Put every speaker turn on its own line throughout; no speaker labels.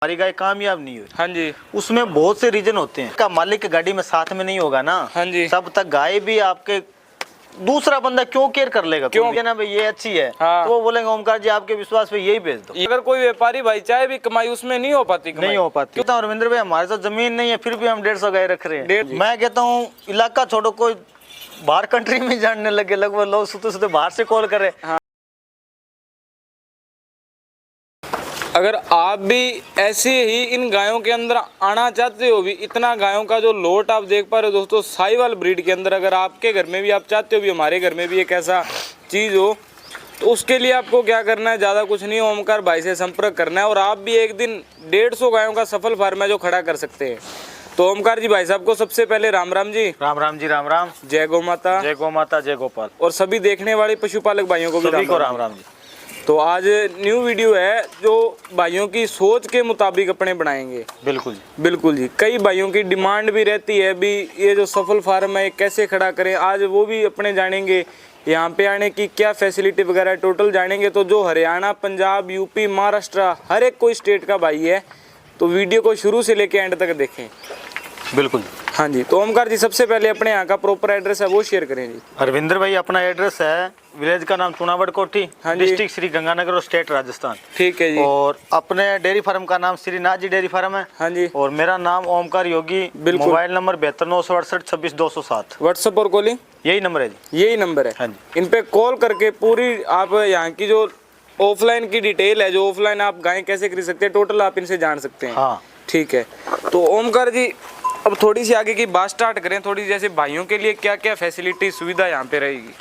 हमारी गाय कामयाब नहीं हुई।
हाँ जी।
उसमें बहुत से रीजन होते हैं। का मालिक गाड़ी में साथ में नहीं होगा ना,
हाँ जी,
तब तक गाय भी आपके दूसरा बंदा क्यों केयर कर लेगा? क्यों ना भाई ये अच्छी है,
हाँ।
तो वो बोलेंगे ओमकार जी आपके विश्वास पे यही भेज दो।
अगर कोई व्यापारी भाई चाहे भी कमाई उसमें नहीं हो पाती,
नहीं हो पाती। क्यों रविंद्र भाई हमारे तो जमीन नहीं है फिर भी हम 150 गाय रख रहे हैं। मैं कहता हूँ इलाका छोड़ो, कोई बाहर कंट्री में जानने लगे, लगभग लोग सुते सुते बाहर से कॉल करे।
हाँ। अगर आप भी ऐसे ही इन गायों के अंदर आना चाहते हो, भी इतना गायों का जो लोट आप देख पा रहे हो दोस्तों साहिवाल ब्रीड के अंदर, अगर आपके घर में भी आप चाहते हो भी हमारे घर में भी एक ऐसा चीज़ हो, तो उसके लिए आपको क्या करना है, ज़्यादा कुछ नहीं, ओमकार भाई से संपर्क करना है और आप भी एक दिन 150 गायों का सफल फार्म है जो खड़ा कर सकते हैं। तो ओमकार जी भाई साहब को सबसे पहले राम राम जी।
राम राम जी, राम राम।
जय गौ माता।
जय गौ माता, जय गोपाल।
और सभी देखने वाले पशुपालक भाइयों को भी
राम राम जी।
तो आज न्यू वीडियो है जो भाइयों की सोच के मुताबिक अपने बनाएंगे।
बिल्कुल जी,
बिल्कुल जी। कई भाइयों की डिमांड भी रहती है भी ये जो सफल फार्म है कैसे खड़ा करें, आज वो भी अपने जानेंगे। यहाँ पे आने की क्या फैसिलिटी वगैरह टोटल जानेंगे। तो जो हरियाणा, पंजाब, यूपी, महाराष्ट्र, हर एक कोई स्टेट का भाई है तो वीडियो को शुरू से लेके एंड तक देखें।
बिल्कुल।
हाँ जी। तो ओमकार जी सबसे पहले अपने यहाँ का प्रॉपर एड्रेस है वो शेयर करें जी।
हरविंदर भाई अपना एड्रेस है, विलेज का नाम चुनावड़ कोठी,
हाँ जी,
डिस्ट्रिक्ट श्री गंगानगर और स्टेट राजस्थान।
ठीक है जी।
और अपने डेयरी फार्म का नाम श्रीनाथ जी डेयरी फार्म है।
हाँ जी।
और मेरा नाम Omkar Yogi. Mobile number 7298262207।
WhatsApp और कॉलिंग
यही नंबर है जी।
यही नंबर है।
हाँ जी।
इन पे कॉल करके पूरी आप यहाँ की जो ऑफलाइन की डिटेल है, जो ऑफलाइन आप गाय कैसे खरीद सकते हैं टोटल आप इनसे जान सकते हैं।
हाँ
ठीक है। तो ओमकार जी अब थोड़ी सी आगे की बात स्टार्ट करें, थोड़ी जैसे भाइयों के लिए क्या क्या फैसिलिटी सुविधा यहाँ पे रहेगी।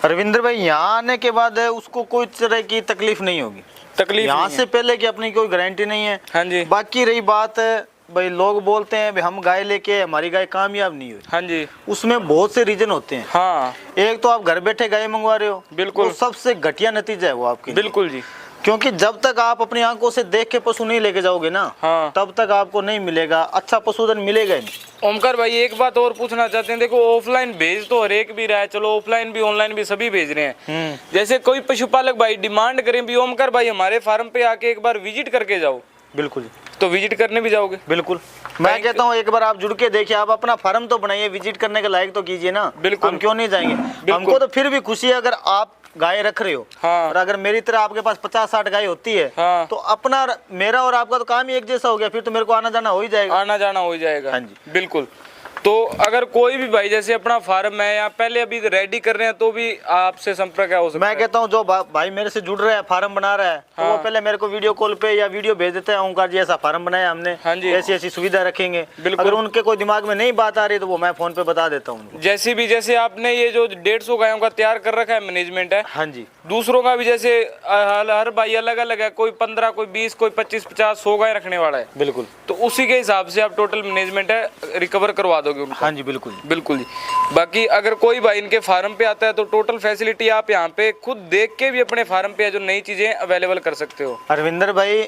रविंद्र भाई यहाँ आने के बाद उसको कोई तरह की तकलीफ नहीं होगी।
तकलीफ
यहाँ से पहले की अपनी कोई गारंटी नहीं है।
हाँ जी।
बाकी रही बात भाई, लोग बोलते हैं भाई हम गाय लेके हमारी गाय कामयाब नहीं हुई।
हाँ जी।
उसमें बहुत से रीजन होते हैं।
हाँ।
एक तो आप घर बैठे गाय मंगवा रहे हो,
बिल्कुल,
तो सबसे घटिया नतीजा है वो आपके।
बिल्कुल जी।
क्योंकि जब तक आप अपनी आंखों से देख के पशु नहीं लेके जाओगे ना,
हाँ,
तब तक आपको नहीं मिलेगा, अच्छा पशुधन मिलेगा ही नहीं।
ओमकार भाई एक बात और पूछना चाहते हैं, देखो ऑफलाइन भेज तो हर एक भी रहा है, चलो ऑफलाइन भी ऑनलाइन भी सभी भेज रहे हैं। जैसे कोई पशुपालक भाई डिमांड करें भी ओमकार भाई हमारे फार्म पे आके एक बार विजिट करके जाओ,
बिल्कुल,
तो विजिट करने भी जाओगे?
बिल्कुल। मैं कहता हूँ एक बार आप जुड़ के देखिए, आप अपना फार्म तो बनाइए, विजिट करने के लायक तो कीजिए ना।
बिल्कुल।
हम क्यों नहीं जाएंगे? हमको तो फिर भी खुशी है अगर आप गाय रख रहे हो।
हाँ।
और अगर मेरी तरह आपके पास 50-60 गाय होती है,
हाँ,
तो अपना मेरा और आपका तो काम ही एक जैसा हो गया, फिर तो मेरे को आना जाना हो ही जाएगा।
आना जाना हो जाएगा।
हाँ जी,
बिल्कुल। तो अगर कोई भी भाई जैसे अपना फार्म है या पहले अभी रेडी कर रहे हैं तो भी आपसे संपर्क हो सकता है।
मैं कहता हूँ जो भाई मेरे से जुड़ रहा है, फार्म बना रहा है, तो वो पहले मेरे को वीडियो कॉल पे या वीडियो भेज देते हैं, ओमकार जी ऐसा फार्म बनाया हमने।
हाँ जी।
ऐसी ऐसी सुविधा रखेंगे। अगर उनके कोई दिमाग में नहीं बात आ रही तो वो मैं फोन पे बता देता हूँ।
जैसे आपने ये जो 150 गायों का तैयार कर रखा है मैनेजमेंट है।
हाँ जी।
दूसरों का भी जैसे हर भाई अलग अलग है, कोई 15, कोई 20, कोई 25, 50, 100 गाय रखने वाला है।
बिल्कुल।
तो उसी के हिसाब से आप टोटल मैनेजमेंट है रिकवर करवा दोगे उनको।
हाँ जी, बिल्कुल
बिल्कुल जी। बाकी अगर कोई भाई इनके फार्म पे आता है तो टोटल फैसिलिटी आप यहाँ पे खुद देख के भी अपने फार्म पे जो नई चीजें अवेलेबल कर सकते हो।
अरविंदर भाई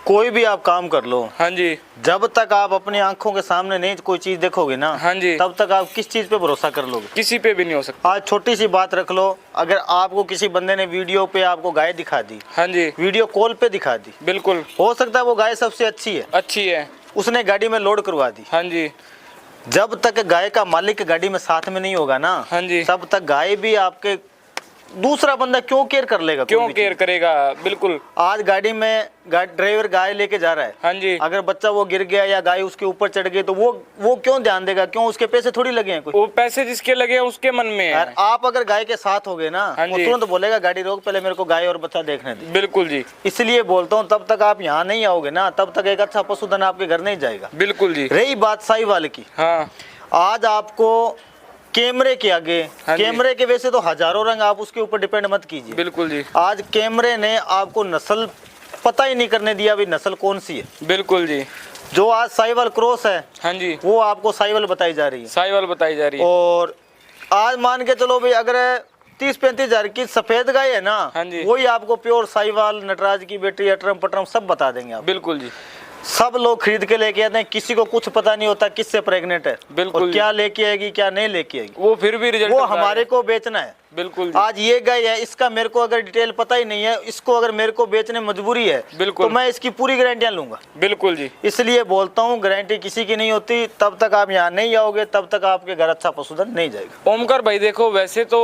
कोई भी आप काम कर लो,
हाँ जी,
जब तक आप अपनी आंखों के सामने नहीं कोई चीज देखोगे ना,
हाँ जी,
तब तक आप किस चीज पे भरोसा कर लोगे?
किसी पे भी नहीं हो सकता।
आज छोटी सी बात रख लो, अगर आपको किसी बंदे ने वीडियो पे आपको गाय दिखा दी,
हाँ जी,
वीडियो कॉल पे दिखा दी,
बिल्कुल,
हो सकता है वो गाय सबसे अच्छी है,
अच्छी है,
उसने गाड़ी में लोड करवा दी।
हाँ जी।
जब तक गाय का मालिक गाड़ी में साथ में नहीं होगा ना,
हाँ जी,
तब तक गाय भी आपके दूसरा बंदा क्यों केयर कर लेगा?
क्यों केयर करेगा? बिल्कुल।
आज गाड़ी में ड्राइवर गाय लेके जा रहा है,
हाँ जी,
अगर बच्चा वो गिर गया या गाय उसके ऊपर चढ़ गई तो वो क्यों ध्यान देगा? क्यों? उसके पैसे थोड़ी लगे हैं, कुछ
वो पैसे जिसके लगे हैं उसके मन में है।
आप अगर गाय के साथ हो गए ना,
हाँ
वो
जी,
तुरंत बोलेगा गाड़ी रोक, पहले मेरे को गाय और बच्चा देखने दे।
बिल्कुल जी।
इसलिए बोलता हूँ तब तक आप यहाँ नहीं आओगे ना, तब तक एक अच्छा पशुधन आपके घर नहीं जाएगा।
बिल्कुल जी।
रही बात साहिवाल की,
हाँ,
आज आपको कैमरे के आगे,
हाँ
कैमरे के वैसे तो हजारों रंग, आप उसके ऊपर डिपेंड मत कीजिए।
बिल्कुल जी।
आज कैमरे ने आपको नस्ल पता ही नहीं करने दिया भी नस्ल कौन सी है।
बिल्कुल जी।
जो आज साहिवाल क्रॉस है,
हाँ जी,
वो आपको साहिवाल बताई जा रही है,
साहिवाल बताई जा रही है।
और आज मान के चलो भाई अगर 30-35 हजार की सफेद गाय है ना,
हाँ जी,
वही आपको प्योर साहिवाल नटराज की बेटी अटरम पटरम सब बता देंगे आप।
बिल्कुल जी।
सब लोग खरीद के लेके आते हैं, किसी को कुछ पता नहीं होता किससे प्रेग्नेंट है,
बिल्कुल,
और क्या लेके आएगी क्या नहीं लेके आएगी,
वो फिर भी रिजल्ट
वो हमारे को बेचना है।
बिल्कुल जी।
आज ये गाय है, इसका मेरे को अगर डिटेल पता ही नहीं है, इसको अगर मेरे को बेचने मजबूरी है
बिल्कुल,
तो मैं इसकी पूरी गारंटियां लूंगा।
बिल्कुल जी।
इसलिए बोलता हूँ गारंटी किसी की नहीं होती, तब तक आप यहाँ नहीं आओगे तब तक आपके घर अच्छा पशुधन नहीं जाएगा।
ओमकार भाई देखो, वैसे तो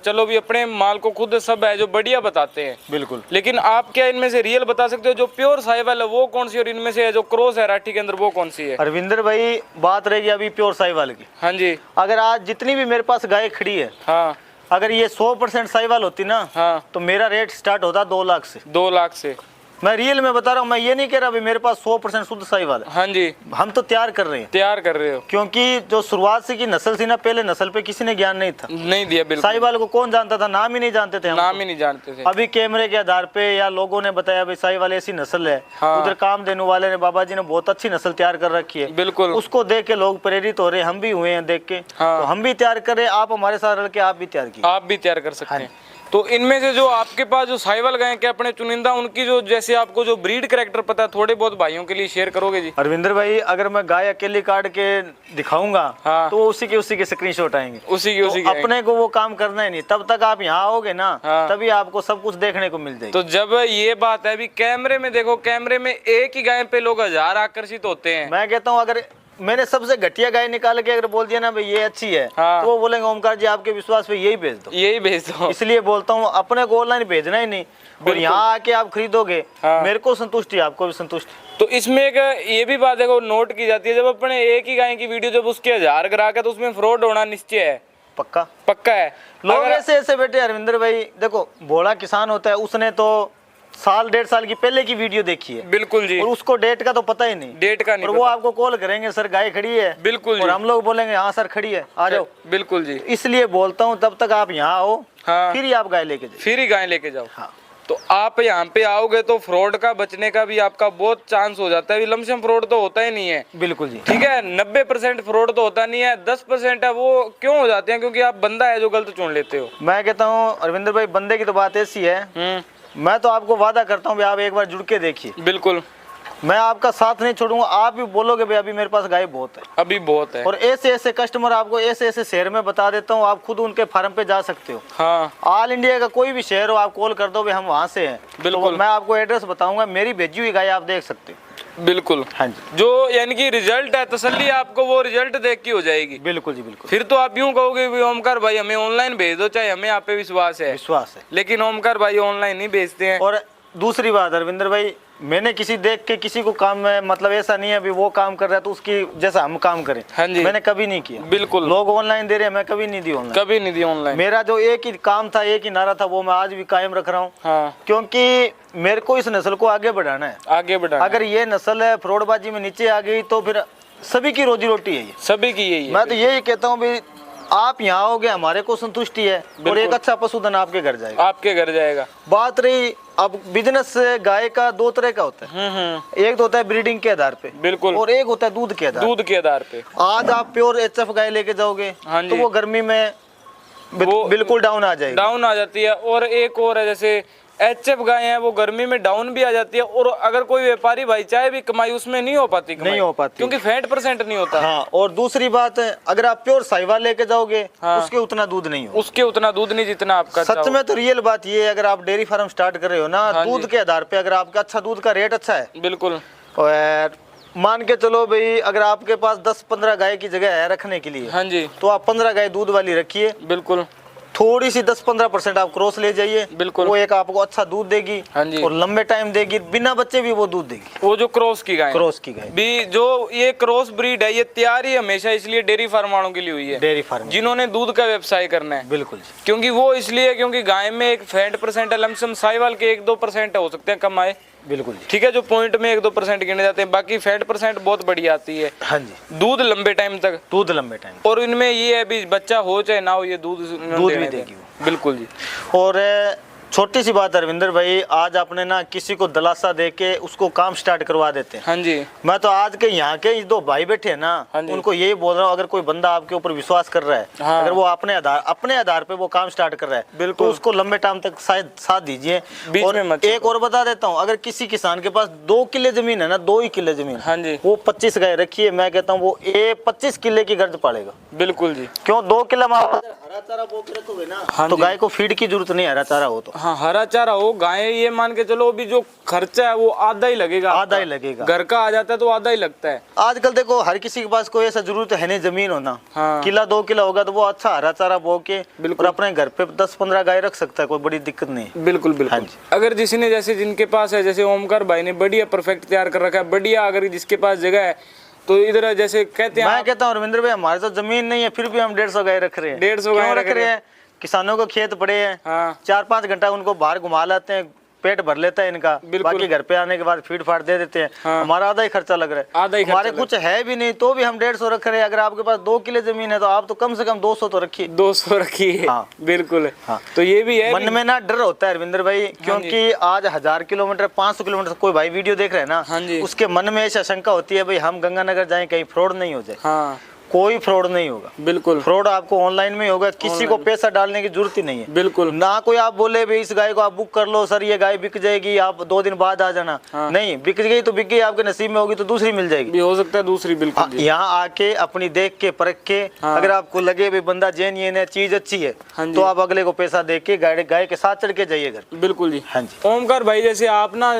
चलो भी अपने माल को खुद सब है जो बढ़िया बताते हैं,
बिल्कुल,
लेकिन आप क्या इनमें से रियल बता सकते हो जो प्योर साहिवाल है वो कौन सी, और इनमें से जो क्रॉस है राठी के अंदर वो कौन सी है?
अरविंदर भाई बात रहेगी अभी प्योर साहिवाल की।
हाँ जी।
अगर आज जितनी भी मेरे पास गाय खड़ी है,
हाँ
अगर ये 100% साहिवाल होती ना,
हाँ,
तो मेरा रेट स्टार्ट होता 2 लाख से।
2 लाख से?
मैं रियल में बता रहा हूँ, मैं ये नहीं कह रहा भाई मेरे पास 100% शुद्ध साहिवाल है।
हाँ जी,
हम तो तैयार कर रहे हैं,
तैयार कर रहे हो,
क्योंकि जो शुरुआत से की नस्ल थी ना, पहले नस्ल पे किसी ने ज्ञान नहीं था,
नहीं दिया। बिल्कुल,
साहिवाल को कौन जानता था, नाम ही नहीं जानते थे हम
नाम
तो।
ही नहीं जानते थे।
अभी कैमरे के आधार पे या लोगों ने बताया भाई साहिवाल ऐसी नस्ल है,
हाँ।
उधर काम देने वाले ने, बाबा जी ने बहुत अच्छी नस्ल तैयार कर रखी है,
बिल्कुल,
उसको देख के लोग प्रेरित हो रहे, हम भी हुए हैं देख के।
हाँ।
तो हम भी तैयार कर रहे हैं, आप हमारे साथ रह के आप भी तैयार कीजिए।
आप भी तैयार कर सकते
हाँ।
हैं। तो इनमें से जो आपके पास जो साहिवाल गाय के अपने चुनिंदा, उनकी जो जैसे आपको जो ब्रीड कैरेक्टर पता है, थोड़े बहुत भाइयों के लिए शेयर करोगे जी?
अरविंदर भाई अगर मैं गाय अकेली काट के दिखाऊंगा,
हाँ।
तो उसी के स्क्रीनशॉट आएंगे,
उसी
तो
की
अपने को वो काम करना ही नहीं। तब तक आप यहाँ आओगे ना,
हाँ।
तभी आपको सब कुछ देखने को मिल जाएगी।
तो जब ये बात है अभी कैमरे में देखो, कैमरे में एक ही गाय पे लोग 1000 आकर्षित होते हैं।
मैं कहता हूँ अगर मैंने सबसे घटिया गाय निकाल के अगर बोल दिया ना भाई ये अच्छी है,
हाँ।
तो वो बोलेंगे ओमकार जी आपके विश्वास पे यही भेज दो।
यही भेज दो।
इसलिए बोलता हूँ अपने को ऑनलाइन भेजना ही नहीं, और
बिल्कुल।
यहाँ आके आप खरीदोगे,
हाँ।
मेरे को संतुष्टि, आपको भी संतुष्टि।
तो इसमें एक ये भी बात है नोट की जाती है, जब अपने एक ही गाय की वीडियो जब उसके 1000 ग्राहक है तो उसमें फ्रॉड होना निश्चय है,
पक्का
पक्का है।
लोग
अगर-
ऐसे ऐसे बैठे। अरविंदर भाई देखो, भोला किसान होता है, उसने तो साल 1.5 साल की पहले की वीडियो देखी है,
बिल्कुल जी,
और उसको डेट का तो पता ही नहीं,
डेट का नहीं
और वो
पता।
आपको कॉल करेंगे सर गाय खड़ी है,
बिल्कुल
और
जी,
हम लोग बोलेंगे हाँ सर खड़ी है, आ जाओ।
बिल्कुल जी।
इसलिए बोलता हूँ तब तक आप यहाँ आओ,
हाँ,
फिर ही आप गाय लेके जाइए।
फिर ही गाय लेके जाओ।
हाँ।
तो आप यहाँ पे आओगे तो फ्रॉड का बचने का भी आपका बहुत चांस हो जाता है। लमसम फ्रॉड तो होता ही नहीं है,
बिल्कुल जी।
ठीक है। 90% फ्रॉड तो होता नहीं है, 10% है वो क्यों हो जाते हैं? क्योंकि आप बंदा है जो गलत चुन लेते हो।
मैं कहता हूँ अरविंदर भाई बंदे की तो बात ऐसी है, मैं तो आपको वादा करता हूँ भाई आप एक बार जुड़ के देखिए,
बिल्कुल,
मैं आपका साथ नहीं छोड़ूंगा। आप भी बोलोगे भाई अभी मेरे पास गाय बहुत है,
अभी बहुत है।
और ऐसे ऐसे कस्टमर आपको ऐसे ऐसे शहर में बता देता हूँ, आप खुद उनके फार्म पे जा सकते हो।
हाँ,
ऑल इंडिया का कोई भी शहर हो, आप कॉल कर दो भाई हम वहाँ से हैं,
बिल्कुल।
तो मैं आपको एड्रेस बताऊंगा, मेरी भेजी हुई गाय आप देख सकते हो।
बिल्कुल।
हाँ जी,
जो यानी कि रिजल्ट है, तसल्ली आपको वो रिजल्ट देख के हो जाएगी।
बिल्कुल जी, बिल्कुल।
फिर तो आप यूं कहोगे भी ओमकार भाई हमें ऑनलाइन भेज दो, चाहे हमें आप पे विश्वास है,
विश्वास है।
लेकिन ओमकार भाई ऑनलाइन नहीं भेजते हैं।
और दूसरी बात अरविंदर भाई, मैंने किसी देख के किसी को काम में, मतलब ऐसा नहीं है भी वो काम कर रहा है तो उसकी जैसा हम काम करें,
हाँ जी,
मैंने कभी नहीं किया।
बिल्कुल,
लोग ऑनलाइन दे रहे हैं, मैं कभी नहीं दी ऑनलाइन,
कभी नहीं दी ऑनलाइन।
मेरा जो एक ही काम था, एक ही नारा था, वो मैं आज भी कायम रख रहा हूँ।
हाँ,
क्योंकि मेरे को इस नस्ल को आगे बढ़ाना है।
आगे बढ़ा।
अगर ये नस्ल है फ्रॉडबाजी में नीचे आ गई तो फिर सभी की रोजी रोटी है ये।
सभी की यही है।
मैं तो यही कहता हूँ भाई आप यहाँ आओगे, हमारे को संतुष्टि है, और एक अच्छा पशुधन आपके घर जाएगा,
आपके घर जाएगा।
बात रही अब बिजनेस गाय का, 2 तरह का होता है। एक तो होता है ब्रीडिंग के आधार पे,
बिल्कुल,
और एक होता है दूध के आधार।
दूध के आधार पे।
आज आप प्योर HF गाय लेके जाओगे,
हाँ जी,
तो वो गर्मी में
वो
बिल्कुल डाउन आ जाएगी,
डाउन आ जाती है। और एक और है, जैसे HF गाय है वो गर्मी में डाउन भी आ जाती है, और अगर कोई व्यापारी भाई चाहे भी कमाई उसमें नहीं हो पाती,
नहीं हो पाती,
क्योंकि फैट % नहीं होता।
हाँ। और दूसरी बात है, अगर आप प्योर साहिवाल लेके जाओगे,
हाँ,
उसके उतना दूध नहीं हो,
उसके उतना दूध नहीं जितना आपका।
सच में तो रियल बात ये है, अगर आप डेयरी फार्म स्टार्ट कर रहे हो ना,
हाँ
दूध के आधार पे अगर आपका अच्छा दूध का रेट अच्छा है,
बिल्कुल,
और मान के चलो भाई अगर आपके पास 10-15 गाय की जगह है रखने के लिए,
हाँ जी,
तो आप 15 गाय दूध वाली रखिए,
बिल्कुल,
थोड़ी सी 10-15% आप क्रॉस ले जाइए,
बिल्कुल,
वो एक आपको अच्छा दूध देगी,
हाँ जी,
और लंबे टाइम देगी, बिना बच्चे भी वो दूध देगी।
वो जो क्रॉस की गाय,
क्रॉस की गाय
भी जो ये क्रॉस ब्रीड है, ये तैयार ही हमेशा इसलिए डेयरी फार्म वालों के लिए हुई है,
डेयरी फार्म,
जिन्होंने दूध का व्यवसाय करना है।
बिल्कुल जी।
क्योंकि वो इसलिए, क्योंकि गाय में एक फैट % है, लमसम साहिवाल के 1-2% हो सकते हैं कम आए,
बिल्कुल जी,
ठीक है, जो पॉइंट में 1-2% गिने जाते हैं, बाकी फैट % बहुत बढ़िया आती है।
हाँ जी,
दूध लंबे टाइम तक,
दूध लंबे टाइम,
और इनमें ये है भी बच्चा हो चाहे ना हो, ये दूध
दूध भी देगी वो।
बिल्कुल जी।
और छोटी सी बात है रविंद्र भाई, आज आपने ना किसी को दिलासा दे के उसको काम स्टार्ट करवा देते हैं।
हाँ जी।
मैं तो आज के यहाँ के दो भाई बैठे हैं ना,
हाँ जी।
उनको यही बोल रहा हूँ, अगर कोई बंदा आपके ऊपर विश्वास कर रहा है,
हाँ।
अगर वो अपने आधार पे वो काम स्टार्ट कर रहा है,
बिल्कुल।
तो उसको लंबे टाइम तक शायद साथ दीजिए।
बीच
और
में मत
एक और बता देता हूँ, अगर किसी किसान के पास 2 किले जमीन है ना, 2 ही किले जमीन,
हाँ जी,
वो 25 गाय रखिए, मैं कहता हूँ वो 25 किले की गर्द पालेगा।
बिल्कुल जी।
क्यों? 2 किला में आप अगर हरा चारा बो के रखोगे ना,
हाँ
तो
जी।
गाय को फीड की जरूरत नहीं, हरा चारा हो तो।
हाँ, हरा चारा हो, गाय ये मान के चलो अभी जो खर्चा है वो आधा ही लगेगा,
आधा ही लगेगा।
घर का आ जाता है तो आधा ही लगता है।
आजकल देखो हर किसी के पास कोई ऐसा जरूरत है नहीं जमीन होना।
हाँ।
किला 2 किला होगा तो वो अच्छा हरा चारा बो के
बिल्कुल।
और अपने घर पे 10-15 गाय रख सकता है, कोई बड़ी दिक्कत नहीं है।
बिल्कुल
हाँ
बिल्कुल।
जी।
अगर जिसने जैसे जिनके पास है, जैसे ओमकार भाई ने बढ़िया परफेक्ट तैयार कर रखा है, बढ़िया, अगर जिसके पास जगह है तो इधर जैसे कहते हैं
मैं कहता हूँ रविंद्र भाई, हमारे तो जमीन नहीं है फिर भी हम 150 गाय रख रहे हैं।
150 गाय
क्यों
रख रहे
हैं? किसानों को खेत पड़े हैं,
हाँ
4-5 घंटा उनको बाहर घुमा लाते हैं, पेट भर लेता है इनका,
बिल्कुल।
बाकी घर पे आने के बाद फीड फाड़ दे देते हैं।
हाँ।
हमारा आधा ही खर्चा लग रहा है,
आधा ही खर्चा
हमारे
लग
कुछ है भी नहीं तो भी हम 150 रख रहे हैं। अगर आपके पास 2 किले जमीन है तो आप तो कम से कम 200 तो रखिए।
200 रखी है।
हाँ।
बिल्कुल।
हाँ।
तो ये भी है
मन में ना डर होता है रविंद्र भाई, क्योंकि आज 1000 किलोमीटर 500 किलोमीटर कोई भाई वीडियो देख रहे हैं ना,
हाँ जी।
उसके मन में ऐसी आशंका होती है भाई हम गंगानगर जाएं कहीं फ्रॉड नहीं हो जाए।
हाँ
कोई फ्रॉड नहीं होगा।
बिल्कुल
फ्रॉड आपको ऑनलाइन में ही होगा, किसी को पैसा डालने की जरूरत ही नहीं है।
बिल्कुल।
ना कोई आप बोले भाई इस गाय को आप बुक कर लो सर, ये गाय बिक जाएगी, आप 2 दिन बाद आ जाना।
हाँ।
नहीं, बिक गई तो बिक गई, आपके नसीब में होगी तो दूसरी मिल जाएगी।
भी हो सकता है दूसरी। बिल्कुल जी।
यहाँ आके अपनी देख के परख के,
हाँ।
अगर आपको लगे भाई बंदा जेन्युइन है, चीज अच्छी है,
हाँ जी।
तो आप अगले को पैसा दे के गाय के साथ चढ़ के जाइए घर।
बिल्कुल जी।
हाँ जी।
ओमकार भाई, जैसे आप ना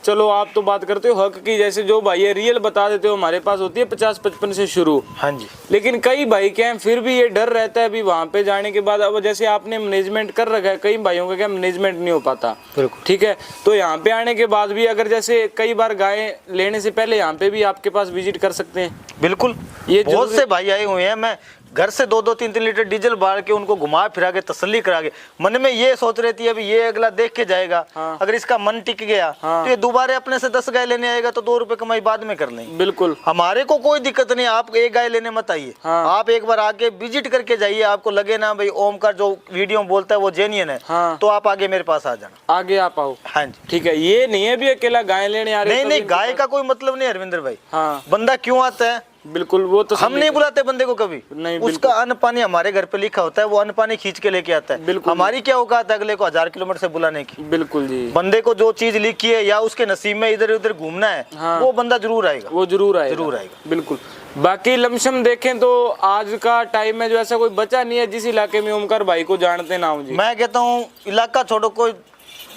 चलो आप तो बात करते हो हक की, जैसे जो भाई है रियल बता देते हो, हमारे पास होती है 50-55 से शुरू।
हाँ जी।
लेकिन कई भाई क्या है, फिर भी ये डर रहता है अभी वहां पे जाने के बाद। अब जैसे आपने मैनेजमेंट कर रखा है, कई भाइयों का क्या मैनेजमेंट नहीं हो पाता।
बिल्कुल।
ठीक है, तो यहाँ पे आने के बाद भी अगर जैसे कई बार गाय लेने से पहले यहाँ पे भी आपके पास विजिट कर सकते हैं।
बिल्कुल,
ये
बहुत
जरूरी-
से भाई आए हुए हैं, मैं घर से 2-2 3-3 लीटर डीजल बाल के उनको घुमा फिरा के तसल्ली करा के, मन में ये सोच रहती है अभी ये अगला देख के जाएगा।
हाँ।
अगर इसका मन टिक गया
हाँ।
तो ये दोबारा अपने से 10 गाय लेने आएगा तो 2 रुपए कमाई बाद में कर लेंगे।
बिल्कुल।
हमारे को कोई दिक्कत नहीं, आप एक गाय लेने मत आइए।
हाँ।
आप एक बार आके विजिट करके जाइए, आपको लगे ना भाई ओमकार जो वीडियो में बोलता है वो जेन्युइन है,
हाँ।
तो आप आगे मेरे पास आ जाना।
आगे आप आओ।
हाँ जी।
ठीक है, ये नहीं है भी अकेला गाय लेने आ रहे
नहीं
हो
नहीं,
तभी-
गाय का कोई मतलब नहीं है रविंद्र भाई।
हाँ
बंदा क्यों आता है,
बिल्कुल, वो तो
हम नहीं बुलाते बंदे को कभी।
नहीं,
उसका अन्न पानी हमारे घर पे लिखा होता है, वो अन्न पानी खींच के लेके आता है।
बिल्कुल।
हमारी क्या औकात है अगले को 1000 किलोमीटर से बुलाने की।
बिल्कुल जी।
बंदे को जो चीज लिखी है या उसके नसीब में इधर उधर घूमना है,
हाँ।
वो बंदा जरूर आएगा।
वो जरूर आएगा।
जरूर आएगा।
बिल्कुल। बाकी लमसम देखें तो आज का टाइम में जो ऐसा कोई बचा नहीं है जिस इलाके में ओमकार भाई को जानते ना हो जी।
मैं कहता हूँ इलाका छोड़ो, कोई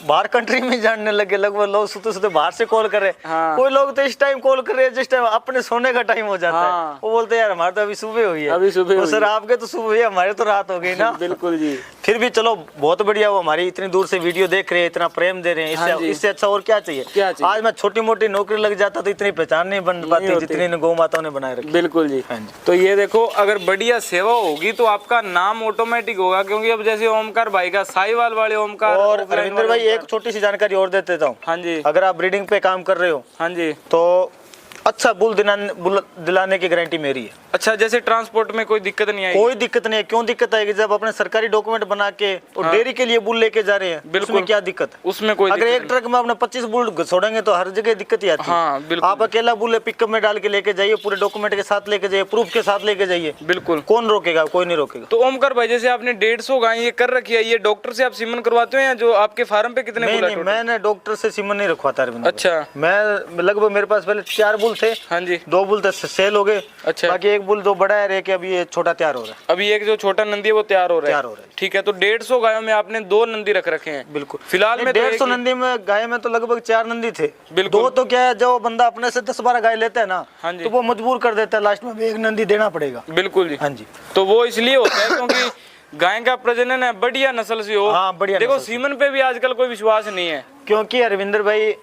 बाहर कंट्री में जानने लगे, लगभग लोग सुते बाहर से कॉल कर रहे हैं।
हाँ।
कोई लोग तो इस टाइम कॉल कर रहे हैं जिस टाइम अपने सोने का टाइम हो जाता
हाँ।
है, वो बोलते हैं यार हमारे तो अभी सुबह हुई है।
अभी सुबह
तो
हुई
सर
है।
आपके तो सुबह हुई है, हमारे तो रात हो गई ना।
बिल्कुल जी।
फिर भी चलो बहुत बढ़िया, वो हमारी इतनी दूर से वीडियो देख रहे हैं, इतना प्रेम दे रहे हैं,
हाँ जी।
इससे अच्छा और क्या चाहिए।
क्या चाहिए?
आज मैं छोटी मोटी नौकरी लग जाता तो इतनी पहचान नहीं बन पाती
होती।
जितनी गौ माताओं ने बनाए रखी।
बिल्कुल जी।
हाँ जी।
तो ये देखो, अगर बढ़िया सेवा होगी तो आपका नाम ऑटोमेटिक होगा, क्योंकि अब जैसे ओमकार भाई का साहिवाल वाले ओमकार
और
ऑफलाइन
रविंद्र भाई
वाले
एक छोटी सी जानकारी और दे देता हूँ।
हाँ जी।
अगर आप ब्रीडिंग पे काम कर रहे हो
हाँ जी।
तो अच्छा बुल दिलाने की गारंटी मेरी है।
अच्छा, जैसे ट्रांसपोर्ट में कोई दिक्कत नहीं आएगी?
कोई दिक्कत नहीं है। क्यों दिक्कत आएगी, जब अपने सरकारी डॉक्यूमेंट बना के और
हाँ।
डेयरी के लिए बुल लेके जा रहे हैं,
बिल्कुल।
उसमें क्या दिक्कत है?
उसमें कोई
अगर
दिक्कत
एक ट्रक में अपने 25 बुल छोड़ेंगे तो हर जगह दिक्कत ही आती है।
हाँ, बिल्कुल।
आप अकेला बुल पिकअप में डाल के लेके जाइए, पूरे डॉक्यूमेंट के साथ लेके जाइए, प्रूफ के साथ लेके जाइए,
नहीं। बिल्कुल।
कौन रोकेगा? कोई नहीं रोकेगा।
तो ओमकार भाई, जैसे आपने 150 गाय ये कर रखी है, ये डॉक्टर से आप सीमन करवाते हो या जो आपके फार्म पे कितने
नहीं
बुल
नहीं, मैंने डॉक्टर से सीमन नहीं रखवाता रविंद्र।
अच्छा।
मैं लगभग मेरे पास पहले 4 बुल थे।
हाँ जी।
2 बुल तो सेल हो गए।
अच्छा।
बाकी एक बुल जो बड़ा है रह के अभी ये छोटा तैयार हो रहा है।
अभी एक जो छोटा नंदी है वो तैयार हो रहा है।
है।
ठीक है, तो 150 गायों में आपने 2 नंदी रख रखे हैं।
बिल्कुल।
फिलहाल में तो
150
एक ही-
नंदी में गाय में तो लगभग 4 नंदी थे।
बिल्कुल।
2 तो क्या है, जो बंदा अपने से 10-12 गाय लेता है ना,
हाँ जी।
तो वो मजबूर कर देता है, लास्ट में भी एक नंदी देना पड़ेगा।
बिल्कुल जी।
हाँ जी।
तो वो इसलिए होता है क्योंकि गाय का प्रजनन है बढ़िया नस्ल से हो।
हाँ, बढ़िया
देखो
नस्ल से।
सीमन पे भी आजकल कोई विश्वास नहीं है।
क्योंकि अरविंदर भाई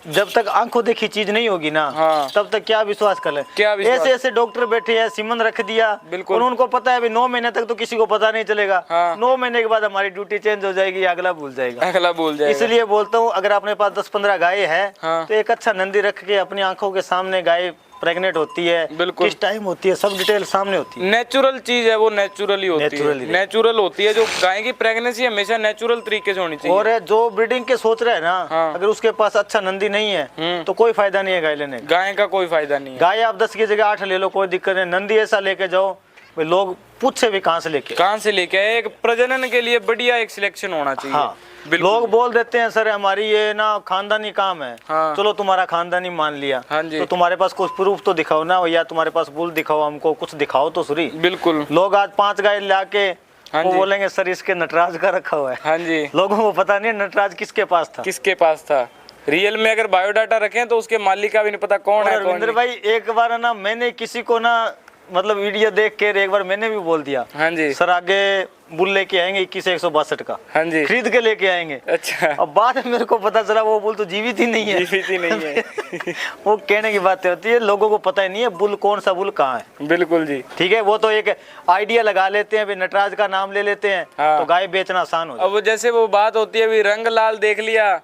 जब तक आंखों देखी चीज नहीं होगी ना,
हाँ।
तब तक क्या विश्वास कर ले।
क्या विश्वास?
ऐसे ऐसे डॉक्टर बैठे हैं, सीमन रख दिया।
बिल्कुल।
और उनको पता है अभी 9 महीने तक तो किसी को पता नहीं चलेगा।
हाँ।
9 महीने के बाद हमारी ड्यूटी चेंज हो जाएगी, अगला भूल जाएगा।
अगला भूल जाएगा।
इसलिए बोलता हूँ, अगर अपने पास 10-15 गाय है,
हाँ।
तो एक अच्छा नंदी रख के अपनी आंखों के सामने गाय प्रेग्नेंट होती है,
बिल्कुल।
किस टाइम होती है, सब डिटेल सामने होती है।
नेचुरल चीज है वो, नेचुरली होती
Natural
है,
ही
नेचुरल होती है। जो गाय की प्रेगनेंसी हमेशा नेचुरल तरीके से होनी चाहिए।
और जो ब्रीडिंग के सोच रहे हैं ना,
हाँ।
अगर उसके पास अच्छा नंदी नहीं है तो कोई फायदा नहीं है गाय लेने का।
गाय का कोई फायदा नहीं है।
गाय आप 10 की जगह 8 ले लो, कोई दिक्कत नहीं। नंदी ऐसा लेके जाओ भाई लोग पूछे भी कहाँ से लेके।
कहाँ से लेके आए? एक प्रजनन के लिए बढ़िया एक सिलेक्शन होना चाहिए।
हाँ,
बिल्कुल।
लोग बोल देते हैं सर हमारी ये ना खानदानी काम है।
हाँ।
चलो तुम्हारा खानदानी मान लिया,
हाँ जी।
तो तुम्हारे पास कुछ प्रूफ तो दिखाओ ना, या तुम्हारे पास बुल दिखाओ, हमको कुछ दिखाओ तो सही।
बिल्कुल।
लोग आज 5 गाय लाके
हाँ
वो
जी।
बोलेंगे सर इसके नटराज का रखा हुआ है।
हाँ जी।
लोगों को पता नहीं है नटराज किसके पास था।
किसके पास था? रियल में अगर बायोडाटा रखें तो उसके मालिक का भी नहीं पता कौन है, कौन
रविंद्र
नहीं।
भाई एक बार ना मैंने किसी को ना मतलब वीडियो देख के एक बार मैंने भी बोल दिया,
हाँ जी।
सर आगे बुल लेके आएंगे 21,162 का,
हाँ जी।
खरीद के लेके आएंगे।
अच्छा।
अब बाद में मेरे को पता चला वो बुल तो जीवित ही नहीं है।
जीवित ही नहीं है।
वो कहने की बातें होती है, लोगों को पता ही नहीं है बुल कौन सा बुल कहाँ है।
बिल्कुल जी।
ठीक है, वो तो एक आइडिया लगा लेते हैं, नटराज का नाम ले लेते हैं।
हाँ।
तो गाय बेचना आसान हो जाता
अब जैसे वो बात होती है, अभी रंग लाल देख लिया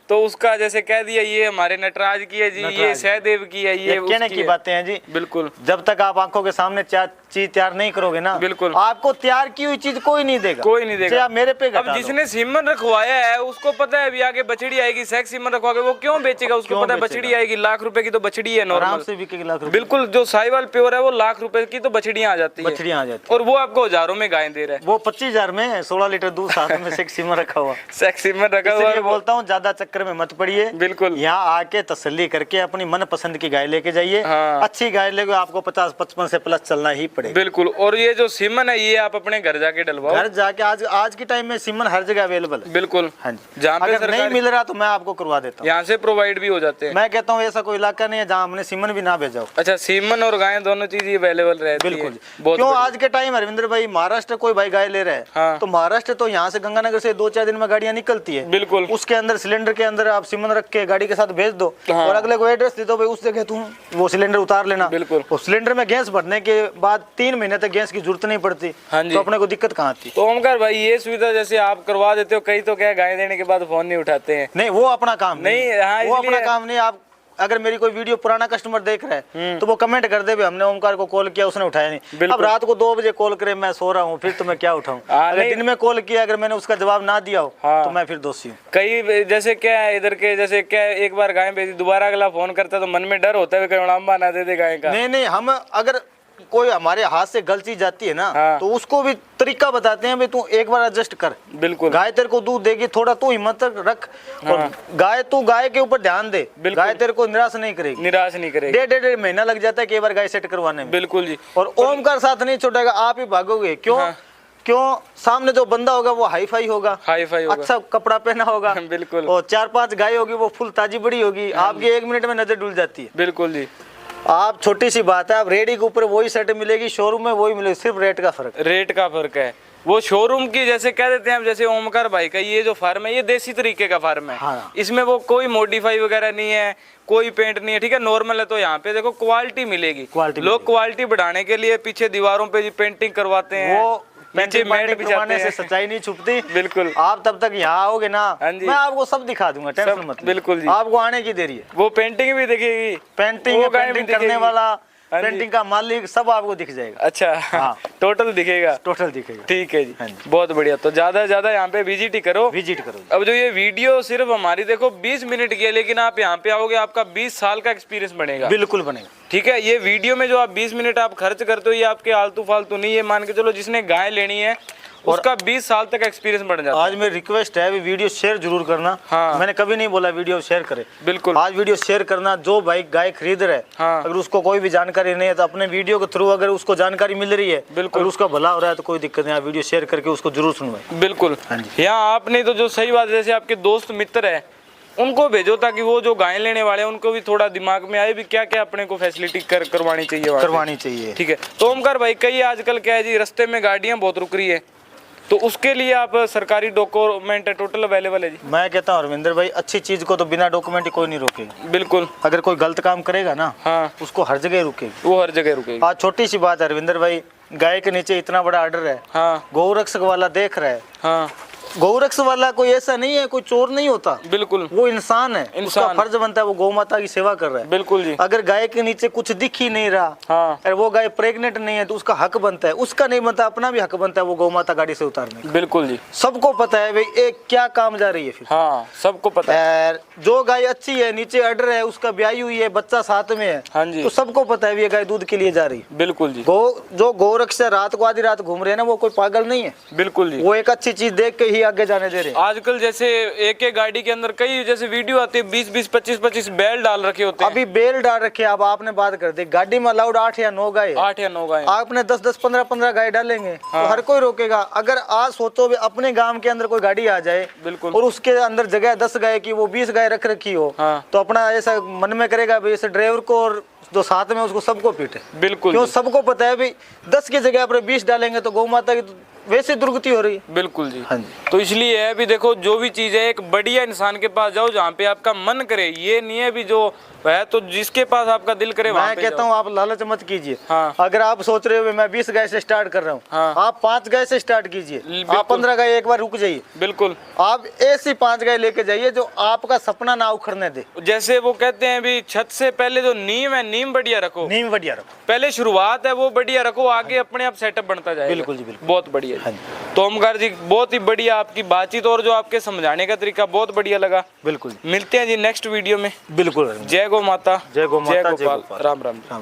तो उसका जैसे कह दिया ये हमारे नटराज की है जी, ये सहदेव की है,
है। ये कहने
उसकी
की
है।
बातें हैं जी।
बिल्कुल।
जब तक आप आंखों के सामने चीज तैयार नहीं करोगे ना,
बिल्कुल।
आपको तैयार की हुई चीज कोई नहीं देगा।
कोई नहीं देगा।
चाहे आप मेरे पे घटा
अब
लो।
जिसने सीमन रखवाया है उसको पता है अभी आगे बछड़ी आएगी, सेक्स सीमन रखवा के वो क्यों बेचेगा? उसको
क्यों
पता है
बेचेगा?
बछड़ी आएगी, लाख रुपए की तो बछड़ी है
आराम
नॉर्मल।
से बिकेगी लाख रुपए।
बिल्कुल। जो साहिवाल प्योर है वो लाख रुपए की तो बछड़ियां आ जाती है।
बछड़ियां आ जाती
और वो आपको हजारों में गाय दे रहा है।
वो 25,000 में 16 लीटर दूध साथ में सेक्स सीमन रखा हुआ।
सेक्स सीमन रखा हुआ
इसलिए
है।
बोलता हूँ ज्यादा चक्कर में मत पड़िए।
बिल्कुल।
यहाँ आके तसल्ली करके अपनी मन पसंद की गाय लेके जाइए।
हाँ।
अच्छी गाय लेके आपको 50-55 से प्लस चलना ही पड़ेगा।
बिल्कुल। और ये जो सीमन है ये आप अपने घर जाके डलवाओ।
घर जाके आज के टाइम में सीमन हर जगह अवेलेबल है।
बिल्कुल।
हाँ जी।
जहाँ पे
अगर नहीं मिल रहा तो मैं आपको करवा देता हूँ।
यहाँ से प्रोवाइड भी हो जाते हैं।
मैं कहता हूँ ऐसा कोई इलाका नहीं है जहाँ हमने सीमन भी ना भेजाओ।
अच्छा, सीमन और गाय दोनों चीज अवेलेबल रहती है।
बिल्कुल।
बहुत
क्यों
बढ़िया।
आज के टाइम हरविंदर भाई महाराष्ट्र कोई भाई गाय ले रहा है,
हाँ।
तो महाराष्ट्र तो यहाँ से गंगानगर से 2-4 दिन में गाड़ियाँ निकलती है।
बिल्कुल।
उसके अंदर सिलेंडर के अंदर आप सीमन रख के गाड़ी के साथ भेज दो।
हाँ।
और अगले को एड्रेस दे दो भाई, उस जगह तुम वो सिलेंडर उतार लेना।
बिल्कुल।
और सिलेंडर में गैस भरने के बाद 3 महीने तक गैस की जरूरत नहीं पड़ती।
हाँ जी।
तो अपने को दिक्कत कहाँ आती।
तो ओमकार भाई ये सुविधा जैसे आप करवा देते हो, कई तो क्या गाय देने के बाद फोन नहीं उठाते हैं।
नहीं, वो अपना काम
नहीं, हाँ,
वो
इसलिए-
अपना काम नहीं। आप अगर मेरी कोई वीडियो पुराना कस्टमर देख रहा है तो वो कमेंट कर दे भी हमने ओमकार को कॉल किया उसने उठाया नहीं।
बिल्कुल।
अब रात को 2 बजे कॉल करे मैं सो रहा हूँ, फिर तो मैं क्या उठाऊं।
हाँ,
अगर
नहीं।
दिन में कॉल किया अगर मैंने उसका जवाब ना दिया हो
हाँ।
तो मैं फिर दोषी हूँ।
कई जैसे क्या है इधर के, जैसे क्या है, एक बार गाय बेची दोबारा अगला फोन करता है तो मन में डर होता है कहीं उड़ाम्बा ना दे दे गाय का।
नहीं, हम अगर कोई हमारे हाथ से गलती जाती है ना,
हाँ।
तो उसको भी तरीका बताते हैं भाई तू एक बार एडजस्ट कर।
बिल्कुल।
गाय तेरे को दूध देगी, थोड़ा तू हिम्मत रख। और
हाँ।
गाय के ऊपर ध्यान दे।
बिल्कुल।
गाय तेरे को निराश नहीं करेगी।
निराश नहीं करेगी।
1.5 महीना लग जाता है कई बार गाय सेट करवाने में।
बिल्कुल जी।
और ओमकार साथ नहीं छूटेगा, आप ही भागोगे। क्यों?
हाँ।
क्यों? सामने जो बंदा होगा वो हाई फाई होगा,
हाई फाई होगा।
अच्छा कपड़ा पहना होगा।
बिल्कुल।
और 4-5 गाय होगी वो फुल ताजी बड़ी होगी, आपकी 1 मिनट में नजर डुल जाती है।
बिल्कुल जी।
आप छोटी सी बात है, आप रेडी के ऊपर वही सेट मिलेगी, शोरूम में वही मिलेगी, सिर्फ रेट का फर्क।
रेट का फर्क है। वो शोरूम की जैसे कह देते हैं, अब जैसे ओमकार भाई का ये जो फार्म है ये देसी तरीके का फार्म है।
हाँ।
इसमें वो कोई मॉडिफाई वगैरह नहीं है, कोई पेंट नहीं है, ठीक है, नॉर्मल है। तो यहाँ पे देखो क्वालिटी मिलेगी।
क्वालिटी
लोग क्वालिटी बढ़ाने के लिए पीछे दीवारों पे पेंटिंग करवाते हैं,
वो
नीचे मैट बिछाने
से सच्चाई नहीं छुपती।
बिल्कुल।
आप तब तक यहाँ आओगे ना,
हाँ जी।
मैं आपको सब दिखा दूंगा, टेंशन मत लो।
बिल्कुल जी।
आपको आने की देरी है।
वो पेंटिंग भी दिखेगी,
पेंटिंग
वो गाय भी
पेंटिंग करने
दिखेगी।
वाला,
हाँ जी।
पेंटिंग का मालिक, सब आपको दिख जाएगा।
अच्छा।
हाँ।
टोटल दिखेगा।
टोटल दिखेगा।
ठीक है जी।
हाँ जी।
बहुत बढ़िया। तो ज्यादा से ज्यादा यहाँ पे विजिट ही करो।
विजिट करो।
अब जो ये वीडियो सिर्फ हमारी देखो 20 मिनट की है, लेकिन आप यहाँ पे आओगे आपका 20 साल का एक्सपीरियंस बनेगा।
बिल्कुल बनेगा।
ठीक है। ये वीडियो में जो आप 20 मिनट आप खर्च करते हो ये आपके आलतू फालतू नहीं, ये मान के चलो जिसने गाय लेनी है उसका 20 साल तक एक्सपीरियंस बढ़ जाता है।
आज मेरी रिक्वेस्ट है वीडियो शेयर जरूर करना।
हाँ।
मैंने कभी नहीं बोला वीडियो शेयर करे।
बिल्कुल।
आज वीडियो शेयर करना। जो भाई गाय खरीद रहे,
हाँ।
अगर उसको कोई भी जानकारी नहीं है तो अपने वीडियो के थ्रू अगर उसको जानकारी मिल रही है,
बिल्कुल।
अगर उसका भला हो रहा है तो कोई दिक्कत नहीं, आप वीडियो शेयर करके उसको जरूर सुनवाएं।
बिल्कुल।
हाँ जी।
यहाँ आपने तो जो सही बात है, जैसे आपके दोस्त मित्र है उनको भेजो ताकि वो जो गाय लेने वाले हैं उनको भी थोड़ा दिमाग में आए भी क्या क्या अपने को फैसिलिटी करवानी चाहिए वहाँ पे।
करवानी चाहिए।
ठीक है। तो ओमकार भाई कई आजकल क्या है जी, रास्ते में गाड़ियाँ बहुत रुक रही है, तो उसके लिए आप सरकारी डॉक्यूमेंट टोटल अवेलेबल है जी?
मैं कहता हूँ रविंद्र भाई, अच्छी चीज को तो बिना डॉक्यूमेंट ही कोई नहीं रोकेगा।
बिल्कुल।
अगर कोई गलत काम करेगा ना,
हाँ।
उसको हर जगह रुकेगी।
वो हर जगह रुकेगी।
आज छोटी सी बात है रविंद्र भाई, गाय के नीचे इतना बड़ा ऑर्डर है,
हाँ।
गौ रक्षक वाला देख रहा है,
हाँ।
गौरक्ष वाला कोई ऐसा नहीं है, कोई चोर नहीं होता,
बिल्कुल
वो इंसान है। उसका
इंसान।
फर्ज बनता है वो गौ माता की सेवा कर रहा है।
बिल्कुल जी।
अगर गाय के नीचे कुछ दिख ही नहीं रहा,
हाँ
अरे वो गाय प्रेग्नेंट नहीं है तो उसका हक बनता है, उसका नहीं बनता अपना भी हक बनता है वो गौ माता गाड़ी से उतारने का।
बिल्कुल जी।
सबको पता है भाई ये क्या काम जा रही है। फिर
हाँ सबको पता है।
जो गाय अच्छी है, नीचे अडर है, उसका ब्याई हुई है, बच्चा साथ में है,
हाँ जी।
तो सबको पता है भी ये गाय दूध के लिए जा रही है।
बिल्कुल जी।
जो गोरक्ष से रात को आधी रात घूम रहे हैं ना, वो कोई पागल नहीं है।
बिल्कुल जी।
वो एक अच्छी चीज देख के ही आगे जाने दे रहे हैं।
आजकल जैसे एक एक गाड़ी के अंदर कई जैसे वीडियो आती है, 20-20, 25-25 बैल डाल रखे होते हैं।
अभी बेल डाल रखे हैं। अब आपने बात कर दी, गाड़ी में अलाउड 8 या 9 गाय है।
8 या 9 गाय।
आपने 10-10, 15-15 गाय डालेंगे
हाँ।
तो हर कोई रोकेगा। अगर आज सोचो भी अपने गांव के अंदर कोई गाड़ी आ जाए
बिल्कुल।
और उसके अंदर जगह 10 गाय की, वो 20 गाय रख रखी हो,
हाँ।
तो अपना ऐसा मन में करेगा भाई इस ड्राइवर को और जो साथ में उसको सबको पीटे।
बिल्कुल
क्यों?
जी।
सबको पता है भाई 10 की जगह पर 20 डालेंगे तो गौ माता की तो वैसे दुर्गति हो रही है।
बिल्कुल जी।
हाँ जी।
तो इसलिए है भी देखो, जो भी चीज है एक बढ़िया इंसान के पास जाओ जहाँ पे आपका मन करे। ये नहीं है भी जो है तो जिसके पास आपका दिल करे वहाँ
मैं
पे
कहता हूँ आप लालच मत कीजिए।
हाँ।
अगर आप सोच रहे हो मैं 20 गाय से स्टार्ट कर रहा हूँ,
हाँ।
आप 5 गाय से स्टार्ट कीजिए।
बिल्कुल।
आप 15 गाय एक बार रुक जाइए।
बिल्कुल।
आप ऐसी 5 गाय लेके जाइए जो आपका सपना ना उखड़ने दे।
जैसे वो कहते हैं भी छत से पहले जो नींव है, नींव बढ़िया रखो।
नींव बढ़िया रखो।
पहले शुरुआत है वो बढ़िया रखो, आगे अपने आप सेटअप बनता जाएगा।
बिल्कुल जी, बिल्कुल।
बहुत बढ़िया
हाँ
जी।
जी।
तो ओमकार जी बहुत ही बढ़िया आपकी बातचीत और जो आपके समझाने का तरीका बहुत बढ़िया लगा।
बिल्कुल।
मिलते हैं जी नेक्स्ट वीडियो में।
बिल्कुल।
जय गौ माता।
जय गौ माता, जय
गोपाल।
गोपाल।
राम राम।
राम।